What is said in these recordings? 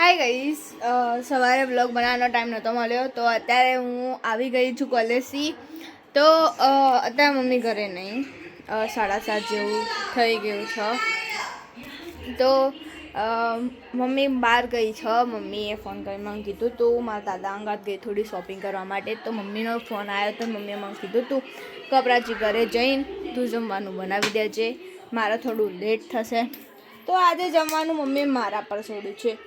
Hi guys, સવારે blog બનાવવાનો time નહોતો મળ્યો તો અત્યારે હું આવી ગઈ છું કોલેજથી. તો અત્યારે મમ્મી ઘરે નહીં, 7:30 જેવું થઈ ગયું છે. તો મમ્મી બહાર ગઈ છે. મમ્મીએ ફોન કરી મને કીધું તું મારા દાદા અંગાત ગઈ થોડી શોપિંગ કરવા માટે. તો મમ્મીનો ફોન આવ્યો તો મમ્મીએ મને કીધું તું કપરાજી ઘરે જઈને તું જમવાનું બનાવી દેજે, મારે થોડું લેટ થશે. તો આજે જમવાનું મમ્મીએ મારા પર છોડ્યું છે.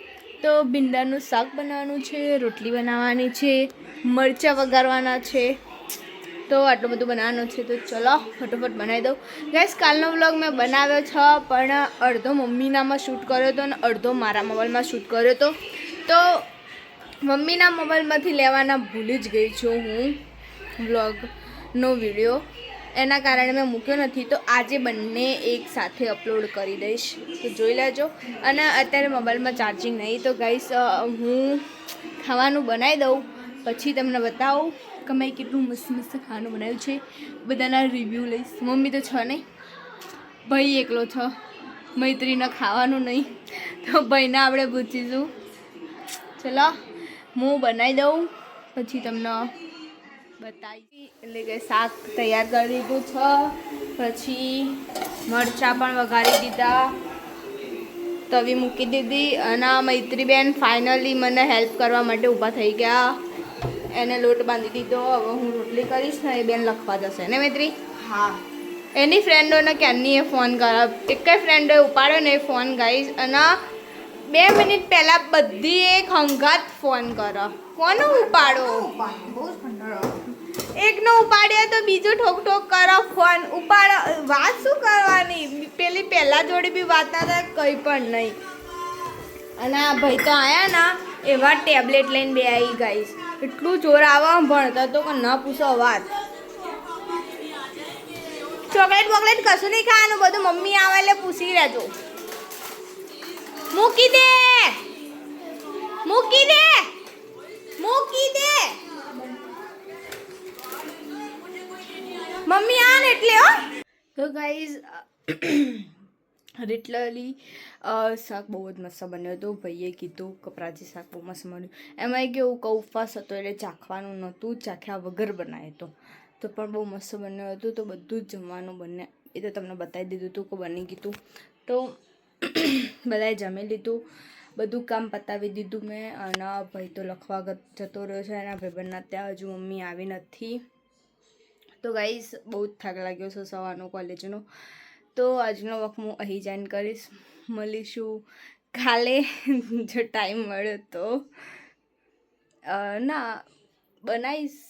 તો ભીંડાનું શાક બનાવવાનું છે, રોટલી બનાવવાની છે, મરચાં વઘારવાના છે. તો આટલું બધું બનાવવાનું છે. તો ચલો ફટોફટ બનાવી દઉં. ગાઈસ, કાલનો વ્લોગ મેં બનાવ્યો છે, પણ અડધો મમ્મીનામાં શૂટ કર્યો હતો અને અડધો મારા મોબાઈલમાં શૂટ કર્યો હતો. તો મમ્મીના મોબાઈલમાંથી લેવાના ભૂલી જ ગઈ છું હું વ્લોગનો વિડીયો, એના કારણે મેં મૂક્યો નથી. તો આજે બંને એક સાથે અપલોડ કરી દઈશ, તો જોઈ લેજો. અને અત્યારે મોબાઈલમાં ચાર્જિંગ નહીં. તો ગાઈસ, હું ખાવાનું બનાવી દઉં પછી તમને બતાવું કે મેં કેટલું મસ્ત મસ્ત ખાવાનું બનાવ્યું છે. બધાના રિવ્યૂ લઈશ. મમ્મી તો છ નહીં, ભાઈ એકલો છ, મૈત્રીને ખાવાનું નહીં, તો ભાઈને આપણે પૂછીશું. ચલો હું બનાવી દઉં પછી તમને બતાવી. એટલે કે શાક તૈયાર કરી દીધું છે, પછી મરચાં પણ વઘારી દીધા, તવી મૂકી દીધી. અને મૈત્રીબેન ફાઇનલી મને હેલ્પ કરવા માટે ઊભા થઈ ગયા. એને લોટ બાંધી દીધો. હવે હું રોટલી કરીશ ને એ બેન લખવા જશે ને મૈત્રી. હા, એની ફ્રેન્ડોને ક્યારની એ ફોન કર્યો, એક જ ફ્રેન્ડોએ ઉપાડ્યો ને એ ફોન ગાઈશ. અને 2 મિનિટ પહેલાં બધી એક હંગાત ફોન કરો, કોનો ઉપાડો? એકનો ઉપાડ્યો તો બીજું ઠોક ઠોક કરો, ફોન ઉપાડો. વાત શું કરવાની? પેલી પહેલાં જોડે બી વાત ના થાય, કંઈ પણ નહીં. અને આ ભાઈ તો આવ્યા ના એવા ટેબ્લેટ લઈને બે આવી ગાઈશ. એટલું જોર આવે ભણતા તો કે ન પૂછો વાત. ચોકલેટ બોકલેટ કશું નહીં ખાવાનું, બધું મમ્મી આવે એટલે પૂછી રહેજો. મૂકી દે, મૂકી દે, મૂકી દે મમ્મી આ ને એટલે. હો તો ગાઈઝ, લિટરલી શાક બહુ જ મસ્ત બન્યો હતો. ભાઈએ કીધું કપરાજી શાક બહુ મસ્ત મળ્યું. એમાં કેવું કે ઉપવાસ હતો એટલે ચાખવાનું નહોતું, ચાખ્યા વગર બનાવ્યો હતો. તો પણ બહુ મસ્ત બન્યું હતું. તો બધું જ જમવાનું બને એ તો તમને બતાવી દીધું હતું કે બની ગયું. તો બધાએ જમી લીધું, બધું કામ પતાવી દીધું મેં. અને ભાઈ તો લખવા જતો રહ્યો છે, એના ભાઈબંધના ત્યાં હજુ મમ્મી આવી નથી. તો ગાઈસ, બહુ જ થાક લાગ્યો છે સવારનો કોલેજનો. તો આજનો વખત હું અહીં જોઈન કરીશ. મળીશું કાલે જો ટાઈમ મળ્યો તો. ના બનાવીશ,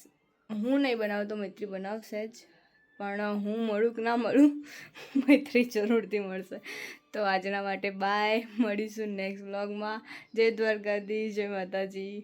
હું નહીં બનાવું તો મૈત્રી બનાવશે જ, પણ હું મળું કે ના મળું, મૈત્રી જરૂરથી મળશે. તો આજના માટે બાય, મળીશું નેક્સ્ટ વ્લોગમાં. જય દ્વારકાધીશ, જય માતાજી.